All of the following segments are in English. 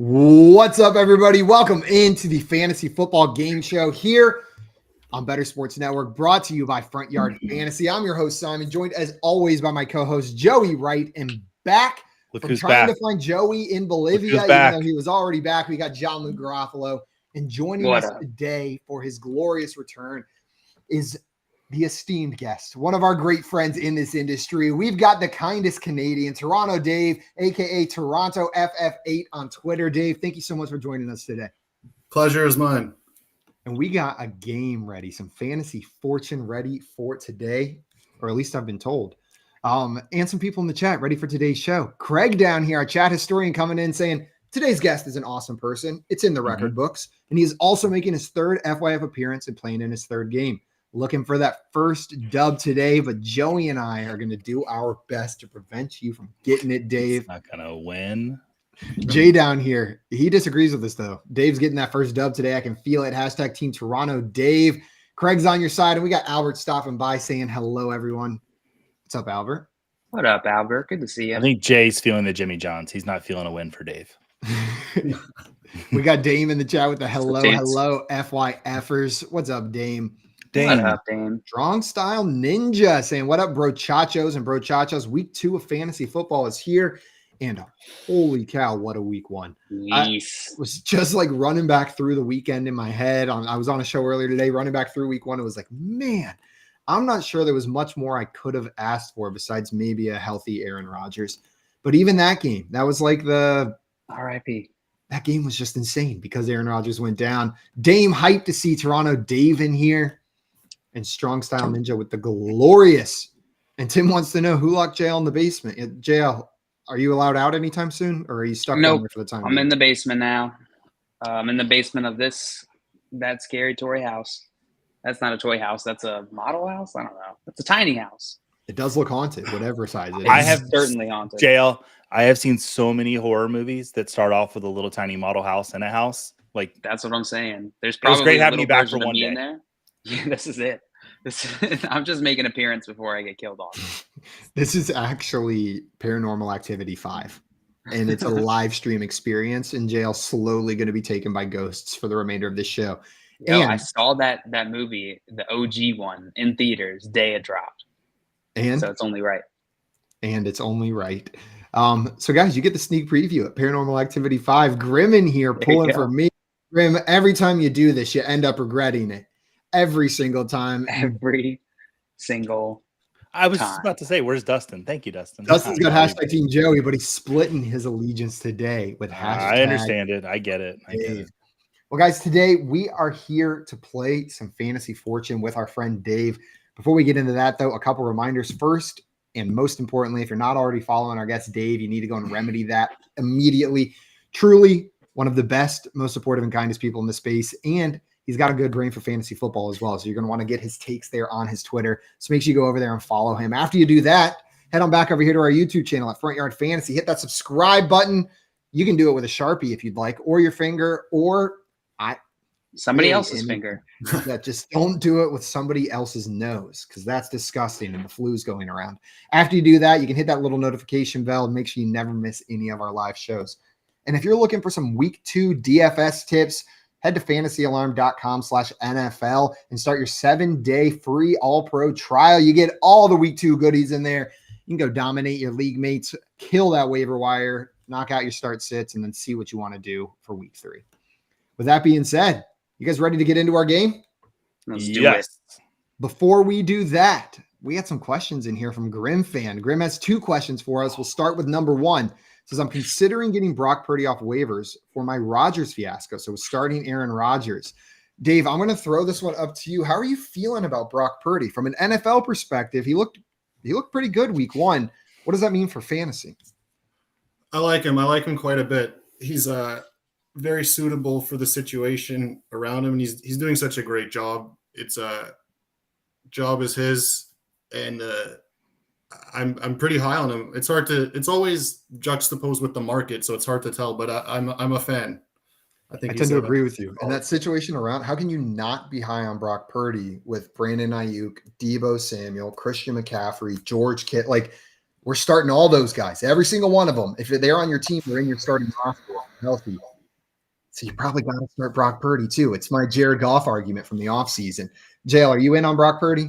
What's up, everybody? Welcome into the Fantasy Football Game Show here on Better Sports Network, brought to you by Front Yard Fantasy. I'm your host, Simon, joined as always by my co-host, Joey Wright, and back from trying to find Joey in Bolivia, even though he was already back. We got Gianluca Garofalo, and joining us today for his glorious return is the esteemed guest, one of our great friends in this industry. We've got the kindest Canadian, Toronto Dave, aka Toronto FF8 on Twitter. Dave, thank you so much for joining us today. Pleasure is mine. And we got a game ready, some fantasy fortune ready for today, or at least I've been told. And some people in the chat ready for today's show. Craig down here, our chat historian, coming in saying, today's guest is an awesome person. It's in the record books. And he is also making his third FYF appearance and playing in his third game. Looking for that first dub today, but Joey and I are going to do our best to prevent you from getting it, Dave. It's not going to win. Jay down here, he disagrees with us, though. Dave's getting that first dub today. I can feel it. Hashtag Team Toronto. Dave, Craig's on your side, and we got Albert stopping by saying hello, everyone. What's up, Albert? What up, Albert? Good to see you. I think Jay's feeling the Jimmy Johns. He's not feeling a win for Dave. We got Dame in the chat with the hello, FYFers. What's up, Dame? What up, Dame? Strong Style Ninja saying, what up, bro chachos and bro chachos? Week 2 of fantasy football is here. And holy cow, what a week 1. Yes. I was just like running back through the weekend in my head. I was on a show earlier today, running back through week 1. It was like, man, I'm not sure there was much more I could have asked for besides maybe a healthy Aaron Rodgers. But even that game, that was like the RIP. That game was just insane because Aaron Rodgers went down. Dame hyped to see Toronto Dave in here. And Strong Style Ninja with the glorious. And Tim wants to know who locked JL in the basement. JL, are you allowed out anytime soon, or are you stuck down there for the time? I'm in the basement now. I'm in the basement of that scary toy house. That's not a toy house. That's a model house. I don't know. It's a tiny house. It does look haunted, whatever size it is. I have certainly haunted. JL, I have seen so many horror movies that start off with a little tiny model house in a house. Like that's what I'm saying. There's probably it was great having you back for one day. In there. Yeah, this is it. I'm just making an appearance before I get killed off. This is actually Paranormal Activity 5, and it's a live stream experience. And jail slowly going to be taken by ghosts for the remainder of this show. I saw that movie, the OG one, in theaters day it dropped, and so it's only right. And it's only right. So guys, you get the sneak preview at Paranormal Activity 5. Grim in here pulling for me. Grim, every time you do this, you end up regretting it. Every single time. Every single I was just about to say, where's Dustin? Thank you, Dustin. Dustin's got hashtag Team Joey, but he's splitting his allegiance today with hashtag. I understand it. I get it. Well, guys, today we are here to play some Fantasy Fortune with our friend Dave. Before we get into that, though, a couple reminders. First, and most importantly, if you're not already following our guest Dave, you need to go and remedy that immediately. Truly one of the best, most supportive and kindest people in the space, and he's got a good brain for fantasy football as well. So you're going to want to get his takes there on his Twitter. So make sure you go over there and follow him. After you do that, head on back over here to our YouTube channel at Front Yard Fantasy. Hit that subscribe button. You can do it with a Sharpie if you'd like, or your finger, or somebody else's finger. That just don't do it with somebody else's nose, because that's disgusting and the flu's going around. After you do that, you can hit that little notification bell and make sure you never miss any of our live shows. And if you're looking for some week 2 DFS tips, head to fantasyalarm.com/NFL and start your 7-day free all-pro trial. You get all the week 2 goodies in there. You can go dominate your league mates, kill that waiver wire, knock out your start sits, and then see what you want to do for week 3. With that being said, you guys ready to get into our game? Let's do it. Before we do that, we had some questions in here from Grim Fan. Grim has 2 questions for us. We'll start with number 1. Says, I'm considering getting Brock Purdy off waivers for my Rodgers fiasco. So starting Aaron Rodgers. Dave, I'm going to throw this one up to you. How are you feeling about Brock Purdy? From an NFL perspective, he looked pretty good week 1. What does that mean for fantasy? I like him. I like him quite a bit. He's very suitable for the situation around him, and he's doing such a great job. It's a job is his, and I'm pretty high on him. It's always juxtaposed with the market, so it's hard to tell, but I'm a fan. I tend to agree with you. And that situation around, how can you not be high on Brock Purdy with Brandon Ayuk, Deebo Samuel, Christian McCaffrey, George Kittle? Like, we're starting all those guys, every single one of them. If they're on your team, they're in your starting roster. healthy. So you probably got to start Brock Purdy too. It's my Jared Goff argument from the offseason. JL, are you in on Brock Purdy?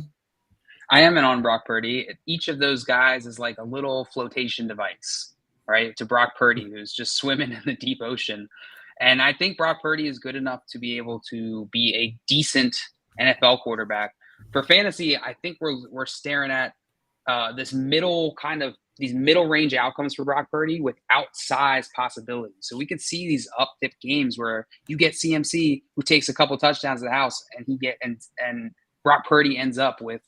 I am in on Brock Purdy. Each of those guys is like a little flotation device, right? To Brock Purdy, who's just swimming in the deep ocean. And I think Brock Purdy is good enough to be able to be a decent NFL quarterback. For fantasy, I think we're staring at these middle range outcomes for Brock Purdy with outsized possibilities. So we could see these up-tip games where you get CMC who takes a couple touchdowns to the house, and Brock Purdy ends up with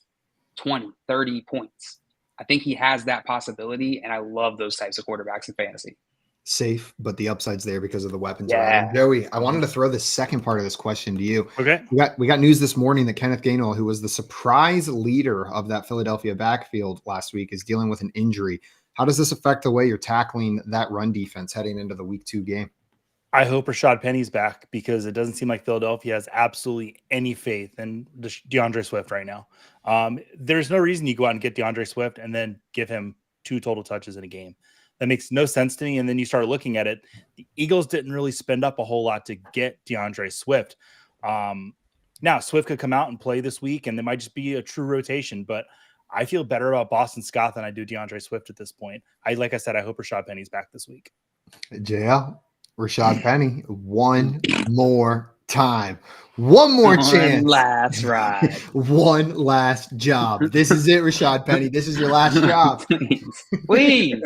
20, 30 points. I think he has that possibility, and I love those types of quarterbacks in fantasy. Safe, but the upside's there because of the weapons. Yeah. Around. Joey, I wanted to throw the second part of this question to you. Okay. We got news this morning that Kenneth Gainwell, who was the surprise leader of that Philadelphia backfield last week, is dealing with an injury. How does this affect the way you're tackling that run defense heading into the week 2 game? I hope Rashad Penny's back because it doesn't seem like Philadelphia has absolutely any faith in DeAndre Swift right now. There's no reason you go out and get DeAndre Swift and then give him 2 total touches in a game. That makes no sense to me. And then you start looking at it. The Eagles didn't really spend up a whole lot to get DeAndre Swift. Now, Swift could come out and play this week, and there might just be a true rotation. But I feel better about Boston Scott than I do DeAndre Swift at this point. Like I said, I hope Rashad Penny's back this week. JL, Rashad Penny, one more time. One more chance. Last ride. One last job. This is it, Rashad Penny. This is your last job. Please.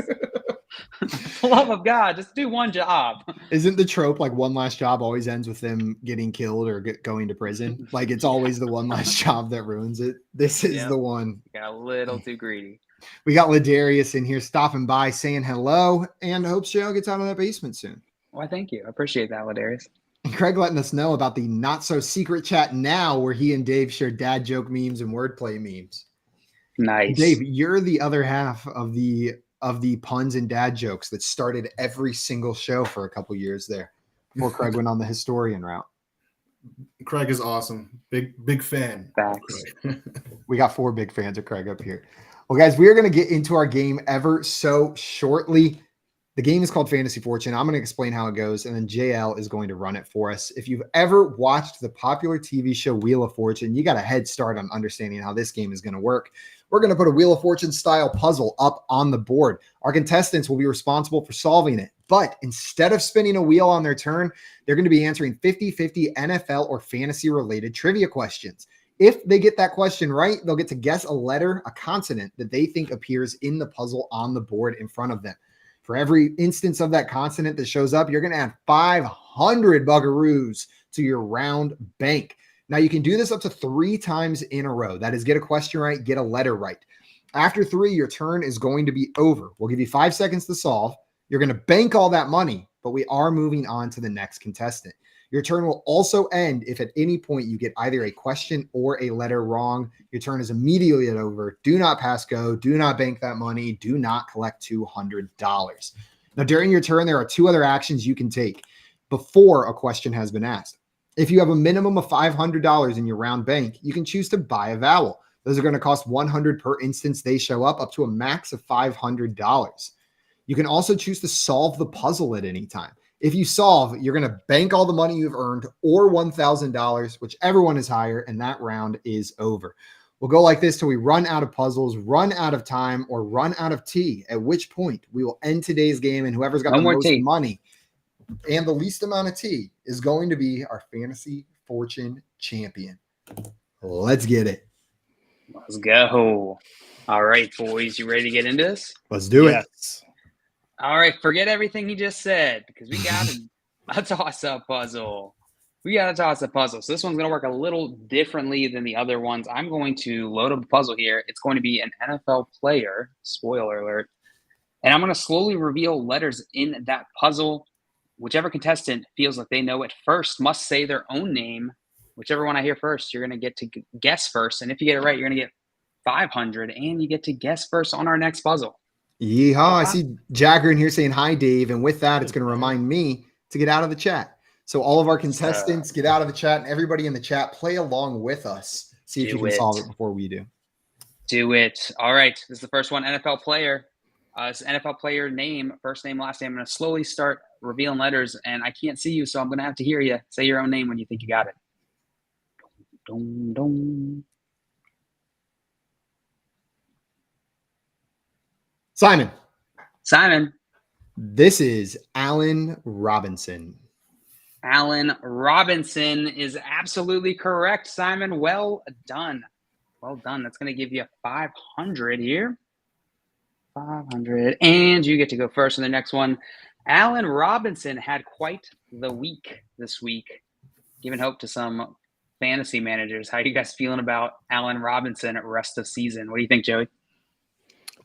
For the love of God, just do one job. Isn't the trope like one last job always ends with them getting killed or going to prison? Like it's always the one last job that ruins it. This is the one. Got a little too greedy. We got Ladarius in here stopping by saying hello and hopes JL gets out of that basement soon. Well, thank you. I appreciate that, Ladarius. And Craig letting us know about the not so secret chat now where he and Dave share dad joke memes and wordplay memes. Nice. Dave, you're the other half of the puns and dad jokes that started every single show for a couple years there before Craig went on the historian route. Craig is awesome. Big fan. Facts. We got 4 big fans of Craig up here. Well, guys, we are going to get into our game ever so shortly. The game is called Fantasy Fortune. I'm going to explain how it goes, and then JL is going to run it for us. If you've ever watched the popular TV show Wheel of Fortune, you got a head start on understanding how this game is going to work. We're going to put a Wheel of Fortune style puzzle up on the board. Our contestants will be responsible for solving it. But instead of spinning a wheel on their turn, they're going to be answering 50-50 NFL or fantasy related trivia questions. If they get that question right, they'll get to guess a letter, a consonant that they think appears in the puzzle on the board in front of them. For every instance of that consonant that shows up, you're going to add 500 buckaroos to your round bank. Now, you can do this up to 3 times in a row. That is, get a question right, get a letter right. After 3, your turn is going to be over. We'll give you 5 seconds to solve. You're going to bank all that money, but we are moving on to the next contestant. Your turn will also end if at any point you get either a question or a letter wrong. Your turn is immediately over. Do not pass go. Do not bank that money. Do not collect $200. Now, during your turn, there are 2 other actions you can take before a question has been asked. If you have a minimum of $500 in your round bank, you can choose to buy a vowel. Those are going to cost $100 per instance they show up to a max of $500. You can also choose to solve the puzzle at any time. If you solve, you're going to bank all the money you've earned or $1,000, whichever one is higher, and that round is over. We'll go like this till we run out of puzzles, run out of time, or run out of tea, at which point we will end today's game, and whoever's got the most money and the least amount of tea is going to be our Fantasy Fortune champion. Let's get it. Let's go. All right, boys. You ready to get into this? Let's do it. All right, forget everything he just said because we got a toss-up puzzle. So this one's going to work a little differently than the other ones. I'm going to load up a puzzle here. It's going to be an NFL player, spoiler alert, and I'm going to slowly reveal letters in that puzzle. Whichever contestant feels like they know it first must say their own name. Whichever one I hear first, you're going to get to guess first. And if you get it right, you're going to get 500, and you get to guess first on our next puzzle. Yeehaw. I see Jagger in here saying hi, Dave. And with that, it's going to remind me to get out of the chat. So all of our contestants get out of the chat, and everybody in the chat play along with us. See if you can solve it before we do. Do it. All right. This is the first one. NFL player. It's NFL player name, first name, last name. I'm going to slowly start revealing letters, and I can't see you, so I'm going to have to hear you say your own name when you think you got it. Dum, dum. Simon, this is Allen Robinson. Allen Robinson is absolutely correct, Simon. Well done. Well done. That's going to give you 500 here. 500. And you get to go first in the next one. Allen Robinson had quite the week this week, giving hope to some fantasy managers. How are you guys feeling about Allen Robinson at rest of season? What do you think, Joey?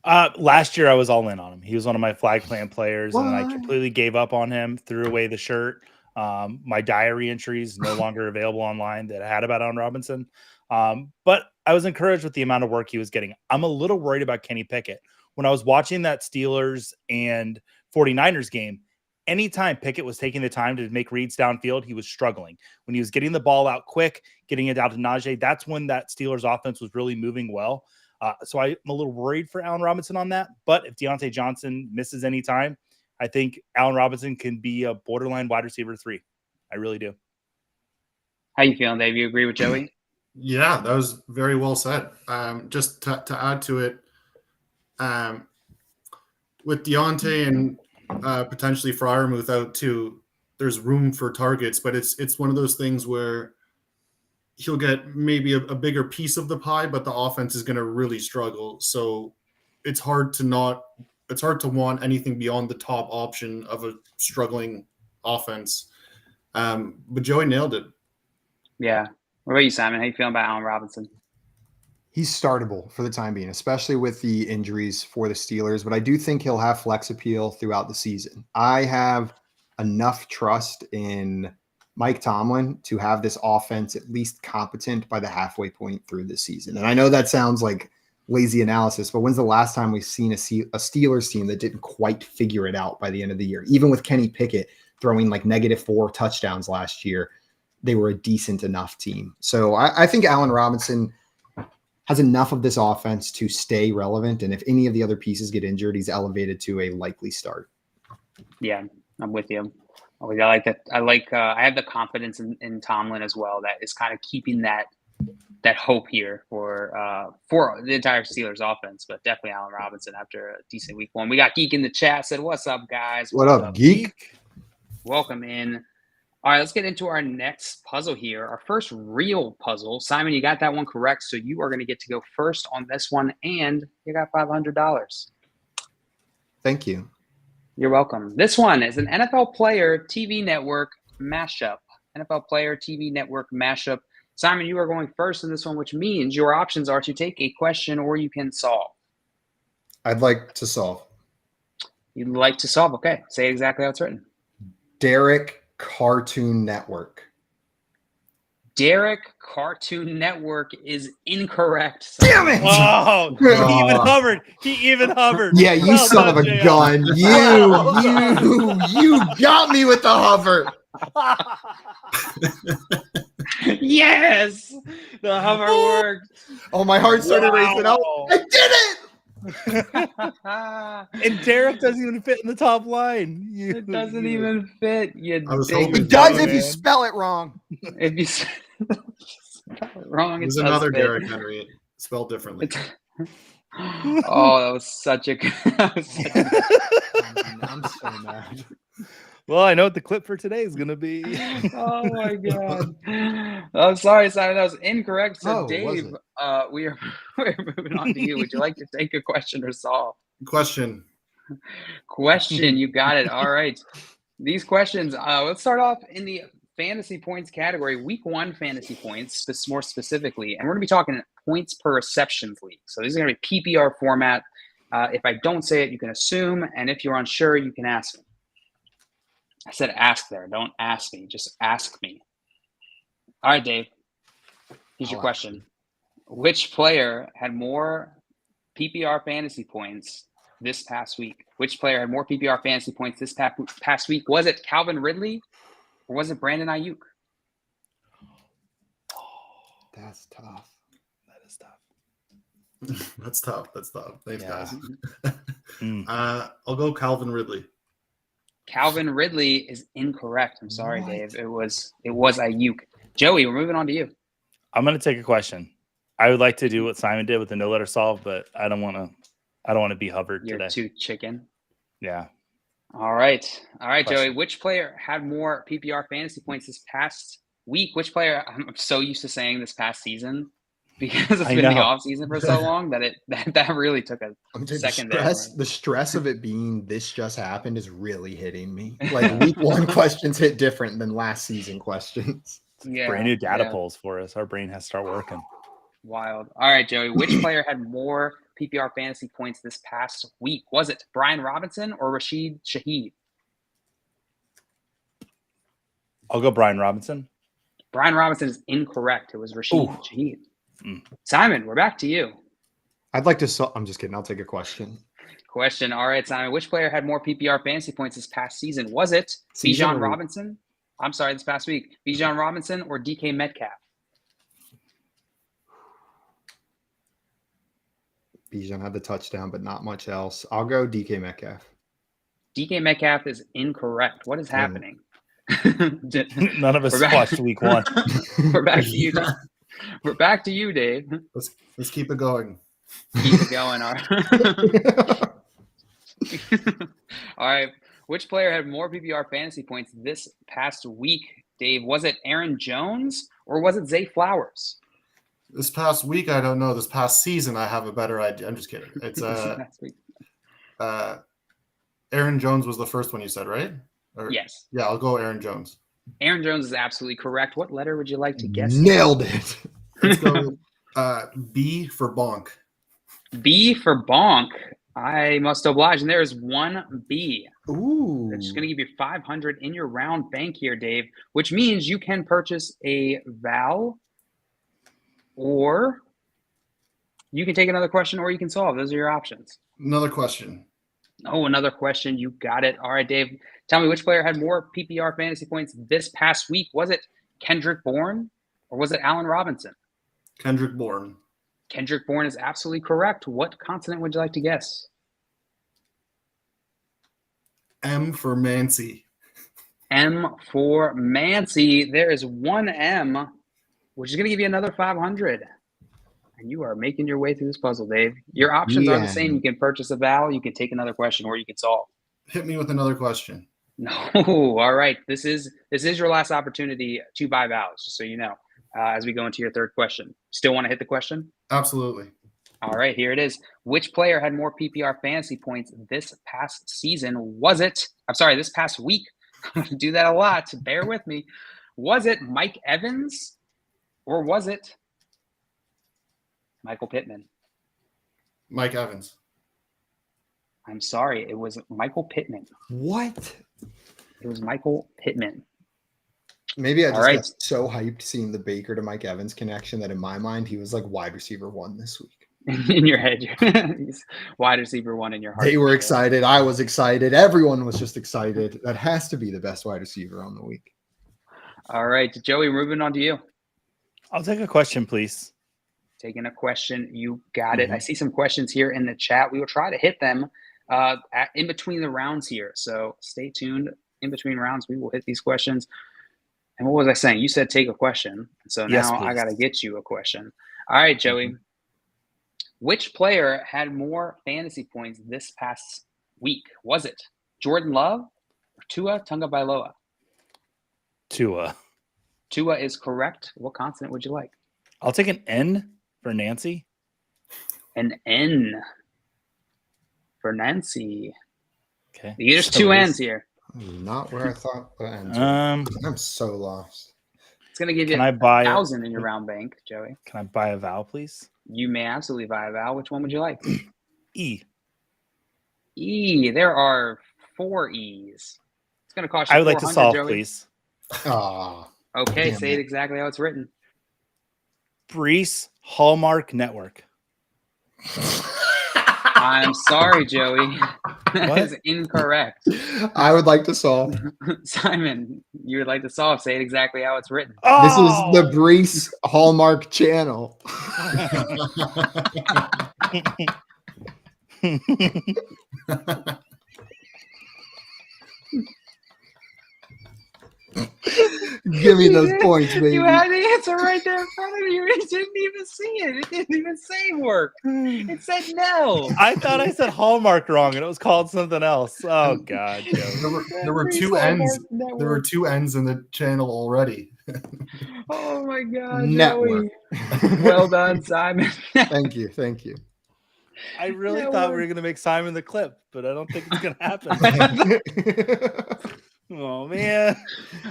Last year I was all in on him. He was one of my flag plan players, and I What? completely gave up on him, threw away the shirt. My diary entries no longer available online that I had about Allen Robinson. But I was encouraged with the amount of work he was getting. I'm a little worried about Kenny Pickett. When I was watching that Steelers and 49ers game, anytime Pickett was taking the time to make reads downfield, he was struggling. When he was getting the ball out quick, getting it out to Najee, that's when that Steelers offense was really moving well. So I'm a little worried for Allen Robinson on that. But if Deontay Johnson misses any time, I think Allen Robinson can be a borderline wide receiver 3. I really do. How you feeling, Dave? You agree with Joey? Yeah, that was very well said. Just to add to it, with Deontay and potentially Freiermuth out too, there's room for targets, but it's one of those things where he'll get maybe a bigger piece of the pie, but the offense is going to really struggle. So it's hard to want anything beyond the top option of a struggling offense. But Joey nailed it. Yeah. What about you, Simon? How you feeling about Allen Robinson? He's startable for the time being, especially with the injuries for the Steelers, but I do think he'll have flex appeal throughout the season. I have enough trust in Mike Tomlin to have this offense at least competent by the halfway point through the season. And I know that sounds like lazy analysis, but when's the last time we've seen a Steelers team that didn't quite figure it out by the end of the year? Even with Kenny Pickett throwing like -4 touchdowns last year, they were a decent enough team. So I think Allen Robinson has enough of this offense to stay relevant. And if any of the other pieces get injured, he's elevated to a likely start. Yeah, I'm with you. I like that. I have the confidence in Tomlin as well. That is kind of keeping that hope here for the entire Steelers offense, but definitely Allen Robinson after a decent week 1. We got Geek in the chat said, "What's up, guys? What up, Geek? Welcome in." All right, let's get into our next puzzle here. Our first real puzzle. Simon, you got that one correct, so you are going to get to go first on this one, and you got $500. Thank you. You're welcome. This one is an NFL player TV network mashup. NFL player TV network mashup. Simon, you are going first in this one, which means your options are to take a question or you can solve. I'd like to solve. You'd like to solve. Okay. Say exactly how it's written. Derek Cartoon Network. Derek Cartoon Network is incorrect. Damn it! Oh, he even hovered. Yeah, you Well son of a done, gun. You got me with the hover. Yes, the hover worked. Oh, my heart started racing. I did it! And Derek doesn't even fit in the top line. It doesn't even fit. It does if you spell it wrong. If you spell it wrong, There's another Derek Henry spelled differently. Oh, that was such a good. I'm so mad. Well, I know what the clip for today is going to be. Oh my god! I'm sorry, Simon. That was incorrect. So, Oh, Dave, we're moving on to you. Would you like to take a question or solve? Question. You got it. All right. These questions. Let's start off in the fantasy points category. Week 1 fantasy points, more specifically, and we're going to be talking points per receptions league. So this is going to be PPR format. If I don't say it, you can assume, and if you're unsure, you can ask me. I said ask there. Don't ask me. Just ask me. All right, Dave. Here's your question. Which player had more PPR fantasy points this past week? Which player had more PPR fantasy points this past week? Was it Calvin Ridley or was it Brandon Ayuk? That's tough. That is tough. That's tough. Thanks, guys. I'll go Calvin Ridley. Calvin Ridley is incorrect. I'm sorry, What? Dave. It was Ayuk. Joey, we're moving on to you. I'm going to take a question. I would like to do what Simon did with the no letter solve, but I don't want to be hovered You're today. too chicken. Yeah. All right, Joey. Question. Which player had more PPR fantasy points this past week? Which player? I'm so used to saying this past season because it's I been the know. off season for so long that really took a I'm just second the stress of it being this just happened is really hitting me. Like week 1 questions hit different than last season questions. yeah, Brand new data yeah. polls for us. Our brain has to start working. Wild. All right, Joey. Which player had more PPR fantasy points this past week? Was it Brian Robinson or Rashid Shaheed? I'll go Brian Robinson. Brian Robinson is incorrect. It was Rashid Ooh. Shaheed. Mm. Simon, we're back to you. I'd like to I'm just kidding. I'll take a question. Question. All right, Simon. Which player had more PPR fantasy points this past season? Was it Season Bijan or- Robinson? I'm sorry, this past week. Bijan Robinson or DK Metcalf? Bijan had the touchdown, but not much else. I'll go DK Metcalf. DK Metcalf is incorrect. What is happening? None of us We're back. watched week 1. We're back to you. We're back to you, Dave. Let's keep it going. Keep it going. All right. All right. Which player had more PPR fantasy points this past week, Dave? Was it Aaron Jones or was it Zay Flowers? This past week, I don't know. This past season, I have a better idea. I'm just kidding. It's Last week. Aaron Jones was the first one you said, right? Or, Yes. Yeah, I'll go Aaron Jones. Aaron Jones is absolutely correct. What letter would you like to guess? Nailed it. Let's go B for Bonk. B for Bonk. I must oblige. And there is one B. Ooh. That's just going to give you 500 in your round bank here, Dave, which means you can purchase a Val or you can take another question or you can solve. Those are your options. Another question. Oh, another question. You got it. All right, Dave. Tell me which player had more PPR fantasy points this past week. Was it Kendrick Bourne or was it Allen Robinson? Kendrick Bourne. Kendrick Bourne is absolutely correct. What consonant would you like to guess? M for Mancy. M for Mancy. There is one M, which is going to give you another 500. And you are making your way through this puzzle, Dave. Your options are the same. You can purchase a vowel, you can take another question, or you can solve. Hit me with another question. No. All right. This is your last opportunity to buy vowels, just so you know, as we go into your third question. Still want to hit the question? Absolutely. All right, here it is. Which player had more PPR fantasy points this past season? Was it, this past week? I'm going to do that a lot. Bear with me. Was it Mike Evans or was it Michael Pittman? Mike Evans. I'm sorry. It was Michael Pittman. What? It was Michael Pittman. Maybe I just right. got so hyped seeing the Baker to Mike Evans connection that in my mind, he was like wide receiver 1 this week. In your head, he's wide receiver 1 in your heart. They were excited. I was excited. Everyone was just excited. That has to be the best wide receiver on the week. All right, Joey, we're moving on to you. I'll take a question, please. Taking a question. You got it. I see some questions here in the chat. We will try to hit them in between the rounds here. So stay tuned. In between rounds, we will hit these questions. And what was I saying? You said take a question. So now Yes, I got to get you a question. All right, Joey. Which player had more fantasy points this past week? Was it Jordan Love or Tua Tagovailoa? Tua. Tua is correct. What consonant would you like? I'll take an N for Nancy. An N for Nancy. Okay. There's two N's here. Not where I thought the ends. I'm so lost. It's going to give you Can I buy 1,000 in your round bank, Joey. Can I buy a vowel, please? You may absolutely buy a vowel. Which one would you like? E. E. There are 4 E's. It's going to cost you I would like to solve, Joey. please. Ah, Okay, Damn say it it. exactly how it's written. Brees Hallmark Network. I'm sorry, Joey. That What? is incorrect. I would like to solve. Simon, you would like to solve. Say it exactly how it's written. This is Oh! the Brees Hallmark channel. Give me those points, baby. You had the answer right there in front of you. You didn't even see it. It didn't even say work. It said no. I thought I said Hallmark wrong, and it was called something else. Oh God, Joe. There were two ends. There were two ends in the channel already. Oh my God, Network. Joey. Well done, Simon. Thank you. Thank you. I really That thought we worked. were gonna make Simon the clip, but I don't think it's gonna happen. Oh man.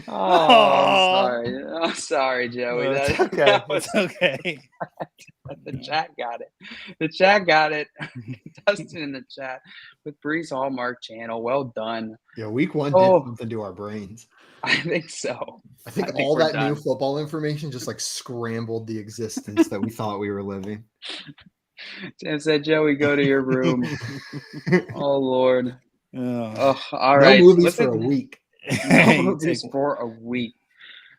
Oh, sorry, Joey. No, it's That- okay. that was- It's okay. The chat got it. The chat got it. Dustin in the chat with Breeze Hallmark channel. Well done. Yeah, week one Oh. did something to our brains. I think so. I think I think all we're that new done. football information just like scrambled the existence that we thought we were living. Tim said, Joey, go to your room. Oh, Lord. Oh. Oh, all No right. movies Listen- for a week. No movies for a week.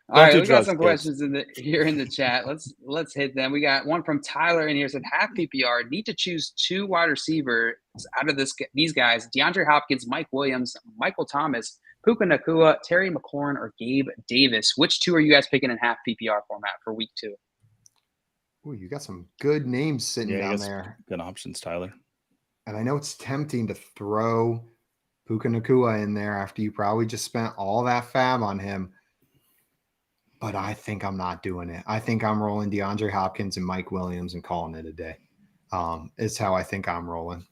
All Don't right, do we got drugs, some kids. questions here in the chat. Let's hit them. We got one from Tyler in here. Said half PPR need to choose 2 wide receivers out of these guys: DeAndre Hopkins, Mike Williams, Michael Thomas, Puka Nakua, Terry McLaurin, or Gabe Davis. Which 2 are you guys picking in half PPR format for week 2? Ooh, you got some good names sitting Yeah, you down got some there. good options, Tyler. And I know it's tempting to throw Puka Nakua in there after you probably just spent all that fab on him. But I think I'm not doing it. I think I'm rolling DeAndre Hopkins and Mike Williams and calling it a day. It's how I think I'm rolling.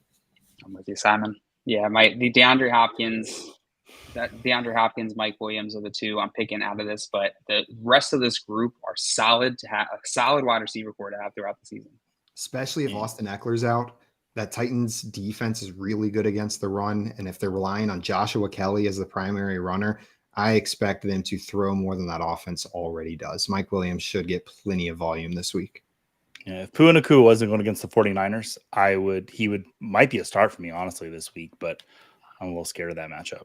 I'm with you, Simon. Yeah, the DeAndre Hopkins, Mike Williams are the 2 I'm picking out of this, but the rest of this group are solid to have a solid wide receiver core to have throughout the season. Especially if Yeah. Austin Eckler's out. That Titans defense is really good against the run. And if they're relying on Joshua Kelly as the primary runner, I expect them to throw more than that offense already does. Mike Williams should get plenty of volume this week. Yeah, if Puka Nakua wasn't going against the 49ers, he might be a start for me, honestly, this week, but I'm a little scared of that matchup.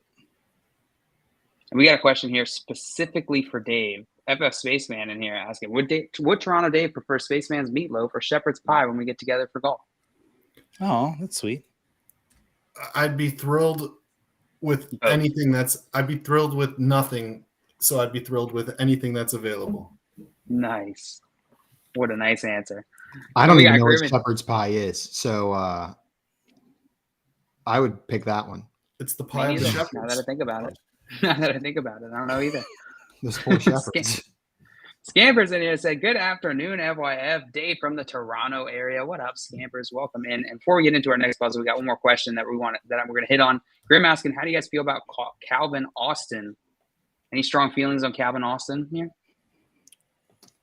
And we got a question here specifically for Dave. FF Spaceman in here asking, would Toronto Dave prefer Spaceman's meatloaf or shepherd's pie when we get together for golf? Oh, that's sweet. I'd be thrilled with Oh. anything I'd be thrilled with nothing. So I'd be thrilled with anything that's available. Nice. What a nice answer. I don't We even got know what Grimmett. shepherd's pie is. So I would pick that one. It's the Me pie of the neither, shepherds. now that I think about it. Now that I think about it, I don't know either. Those poor shepherds. Scampers in here said, good afternoon, FYF. Dave from the Toronto area. What up, Scampers? Welcome in. And before we get into our next puzzle, we got one more question that we're going to hit on. Grim asking, how do you guys feel about Calvin Austin? Any strong feelings on Calvin Austin here?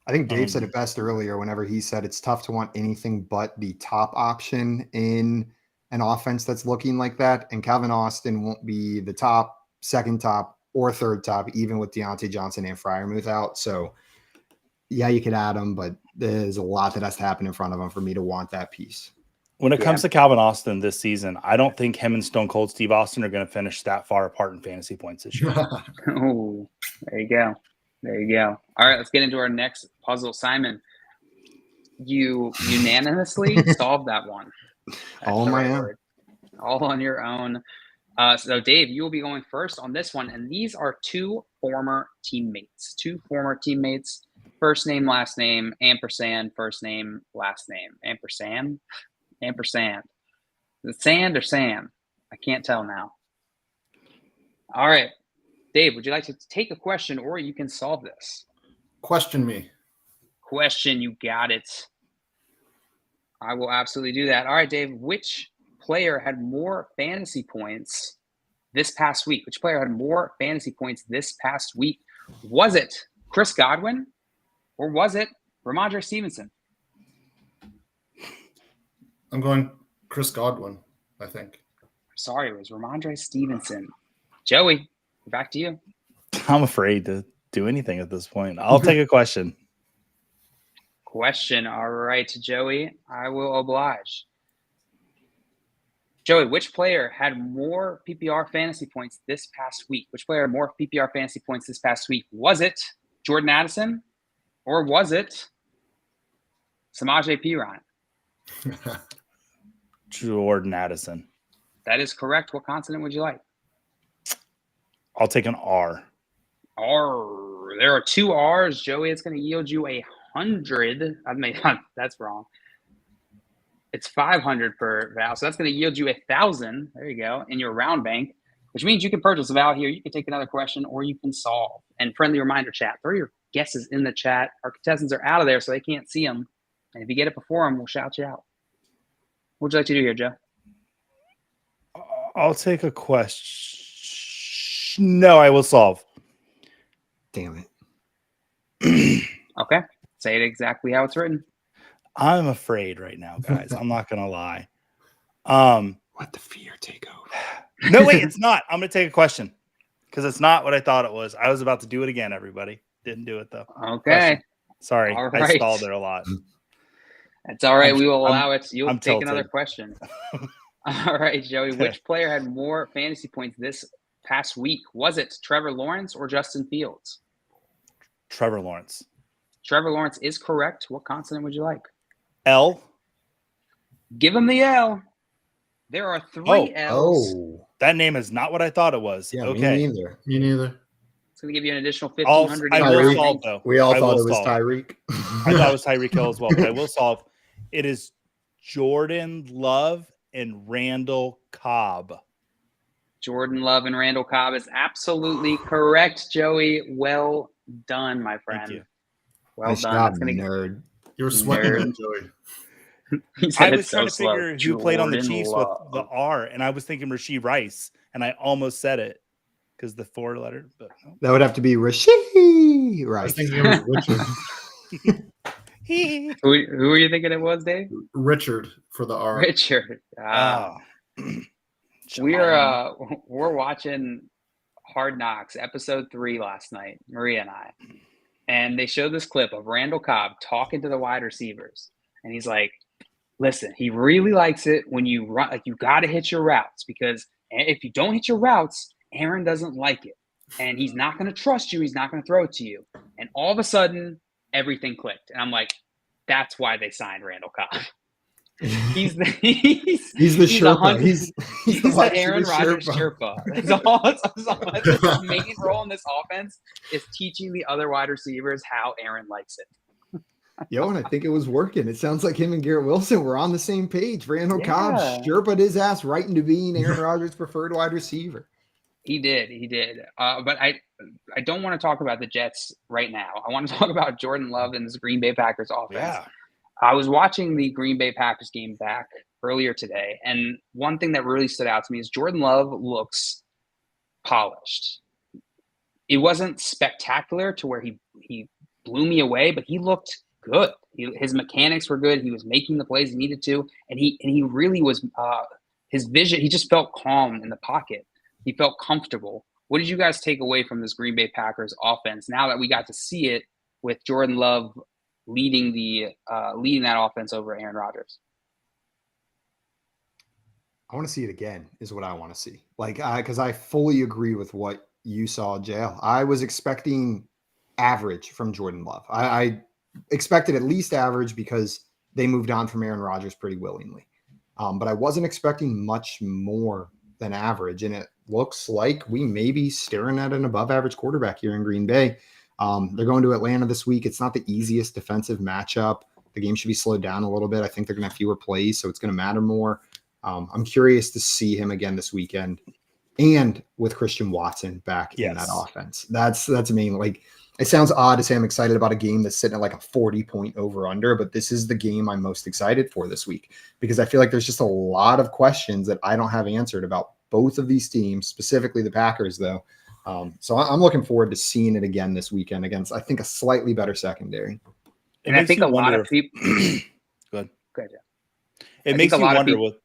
I think Dave said it best earlier whenever he said it's tough to want anything but the top option in an offense that's looking like that. And Calvin Austin won't be the top, second top, or third top, even with Deontay Johnson and Freiermuth out. So, yeah, you could add him, but there's a lot that has to happen in front of him for me to want that piece. When it comes to Calvin Austin this season, I don't think him and Stone Cold Steve Austin are going to finish that far apart in fantasy points this year. Oh, there you go. There you go. All right, let's get into our next puzzle. Simon, you unanimously solved that one. All on my own. word. All on your own. So, Dave, you will be going first on this one. And these are 2 former teammates. 2 former teammates. First name, last name, ampersand, first name, last name. Ampersand? Ampersand. Is it sand or Sam? I can't tell now. All right. Dave, would you like to take a question or you can solve this? Question me. Question, you got it. I will absolutely do that. All right, Dave, which player had more fantasy points this past week? Which player had more fantasy points this past week? Was it Chris Godwin or was it Ramondre Stevenson? I'm going Chris Godwin, I think. Sorry, it was Ramondre Stevenson. Joey, back to you. I'm afraid to do anything at this point. I'll take a question. Question. All right, Joey, I will oblige. Joey, which player had more PPR fantasy points this past week? Which player had more PPR fantasy points this past week? Was it Jordan Addison or was it Samaje Perine? Jordan Addison. That is correct. What consonant would you like? I'll take an R. R. There are 2 R's, Joey. It's going to yield you 100. That's wrong. It's 500 per vowel, so that's going to yield you 1,000. There you go, in your round bank, which means you can purchase a vowel here. You can take another question, or you can solve. And friendly reminder, chat: throw your guesses in the chat. Our contestants are out of there, so they can't see them. And if you get it before them, we'll shout you out. What would you like to do here, Joe? I'll take a question. No, I will solve. Damn it. Okay, say it exactly how it's written. I'm afraid right now, guys. I'm not gonna lie. Let the fear take over. No, wait, it's not. I'm gonna take a question because it's not what I thought it was. I was about to do it again, everybody. Didn't do it though. Okay. Question. Sorry, All I right. stalled there a lot. That's all right. We will allow it. You'll I'm take tilted. another question. All right, Joey. Which player had more fantasy points this past week? Was it Trevor Lawrence or Justin Fields? Trevor Lawrence. Trevor Lawrence is correct. What consonant would you like? L. Give him the L. There are 3 L's. Oh, That name is not what I thought it was. yeah, Okay. me neither. Me neither. It's going to give you an additional I 1,500. will Tyreek. solve though. We all I thought will it was solve. Tyreek. I thought it was Tyreek Hill as well, but I will solve. It is Jordan Love and Randall Cobb. Jordan Love and Randall Cobb is absolutely correct, Joey. Well done, my friend. you. Well Nice done. job, That's gonna nerd. You were sweating Nerd. that, Joey. He said I it's was trying so to figure slow. who played on the Jordan Chiefs Love. with the R, and I was thinking Rasheed Rice, and I almost said it because the 4 letter. But no. That would have to be Rasheed, I right? was thinking it was Richard. Who were you thinking it was, Dave? Richard for the R. Richard. Oh. We're watching Hard Knocks episode 3 last night, Maria and I, and they showed this clip of Randall Cobb talking to the wide receivers, and he's like, "Listen, he really likes it when you run. Like you got to hit your routes because if you don't hit your routes, Aaron doesn't like it, and he's not going to trust you. He's not going to throw it to you." And all of a sudden, everything clicked, and I'm like, "That's why they signed Randall Cobb." He's the Sherpa. He's the Aaron Rodgers Sherpa. That's all. His main role in this offense is teaching the other wide receivers how Aaron likes it. Yo, and I think it was working. It sounds like him and Garrett Wilson were on the same page. Randall Cobb Sherpa'd his ass right into being Aaron Rodgers' preferred wide receiver. He did. But I don't want to talk about the Jets right now. I want to talk about Jordan Love and this Green Bay Packers offense. Yeah. I was watching the Green Bay Packers game back earlier today, and one thing that really stood out to me is Jordan Love looks polished. It wasn't spectacular to where he blew me away, but he looked good. His mechanics were good. He was making the plays he needed to, and he really was. His vision, he just felt calm in the pocket. He felt comfortable. What did you guys take away from this Green Bay Packers offense now that we got to see it with Jordan Love leading that offense over Aaron Rodgers? I want to see it again is what I want to see. Like, because I fully agree with what you saw, JL. I was expecting average from Jordan Love. I expected at least average because they moved on from Aaron Rodgers pretty willingly. But I wasn't expecting much more than average. And it looks like we may be staring at an above average quarterback here in Green Bay. They're going to Atlanta this week. It's not the easiest defensive matchup. The game should be slowed down a little bit. I think they're going to have fewer plays, so it's going to matter more. I'm curious to see him again this weekend, and with Christian Watson back in that offense. That's amazing. Like, it sounds odd to say I'm excited about a game that's sitting at like a 40-point over/under, but this is the game I'm most excited for this week because I feel like there's just a lot of questions that I don't have answered about both of these teams, specifically the Packers, though. So I'm looking forward to seeing it again this weekend against, I think, a slightly better secondary. And I think a lot of people. Go ahead. Yeah. It makes you wonder what.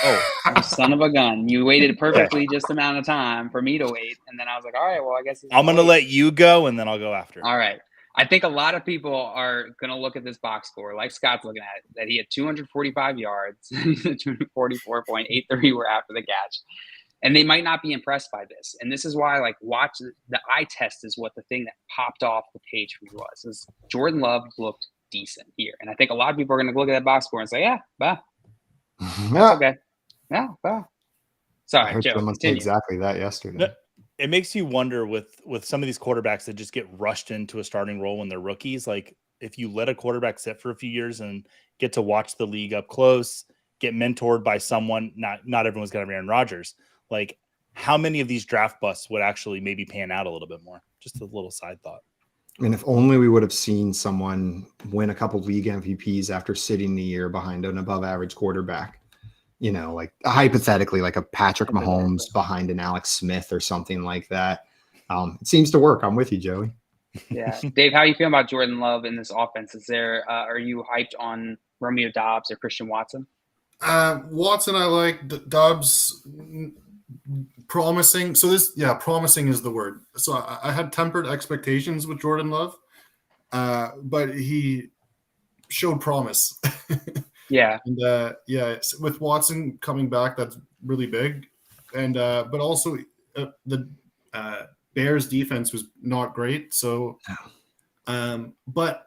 Oh, son of a gun! You waited perfectly just amount of time for me to wait, and then I was like, "All right, well, I guess I'm going to let you go, and then I'll go after. All right. I think a lot of people are going to look at this box score, like Scott's looking at it, that he had 245 yards, 244.83 were after the catch. And they might not be impressed by this. And this is why, like, watch the eye test is what the thing that popped off the page for me was. Is Jordan Love looked decent here. And I think a lot of people are going to look at that box score and say, yeah, bah. Yeah, Okay. Yeah. Well. I Sorry, heard Joe. someone say Continue. exactly that yesterday. No, it makes you wonder with some of these quarterbacks that just get rushed into a starting role when they're rookies. Like if you let a quarterback sit for a few years and get to watch the league up close, get mentored by someone, not everyone's gonna have Aaron Rodgers. Like how many of these draft busts would actually maybe pan out a little bit more? Just a little side thought. And if only we would have seen someone win a couple league MVPs after sitting the year behind an above average quarterback. Like hypothetically, like a Patrick Mahomes behind an Alex Smith or something like that. It seems to work. I'm with you, Joey. Yeah, Dave, how are you feeling about Jordan Love in this offense? Are you hyped on Romeo Doubs or Christian Watson? Watson, I like. Dobbs, promising. So promising is the word. So I had tempered expectations with Jordan Love, but he showed promise. Yeah. And with Watson coming back, that's really big. And but also the Bears defense was not great. So, but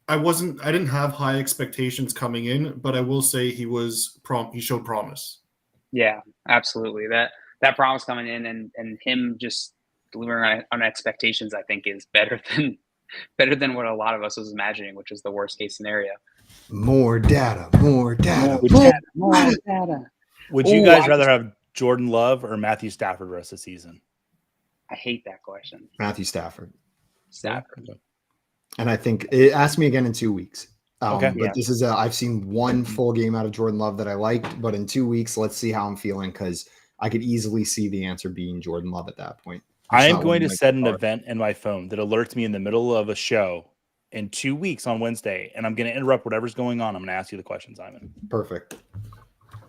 I didn't have high expectations coming in, but I will say he showed promise. Yeah, absolutely. That promise coming in and him just delivering on expectations, I think, is better than what a lot of us was imagining, which is the worst case scenario. More data. More data. Would you guys rather have Jordan Love or Matthew Stafford the rest of the season? I hate that question. Matthew Stafford. Stafford. Okay. And I think ask me again in 2 weeks. Okay. But this is I've seen one full game out of Jordan Love that I liked, but in 2 weeks, let's see how I'm feeling because I could easily see the answer being Jordan Love at that point. I am going to set an event in my phone that alerts me in the middle of a show in 2 weeks on Wednesday, and I'm going to interrupt whatever's going on. I'm going to ask you the question, Simon. Perfect.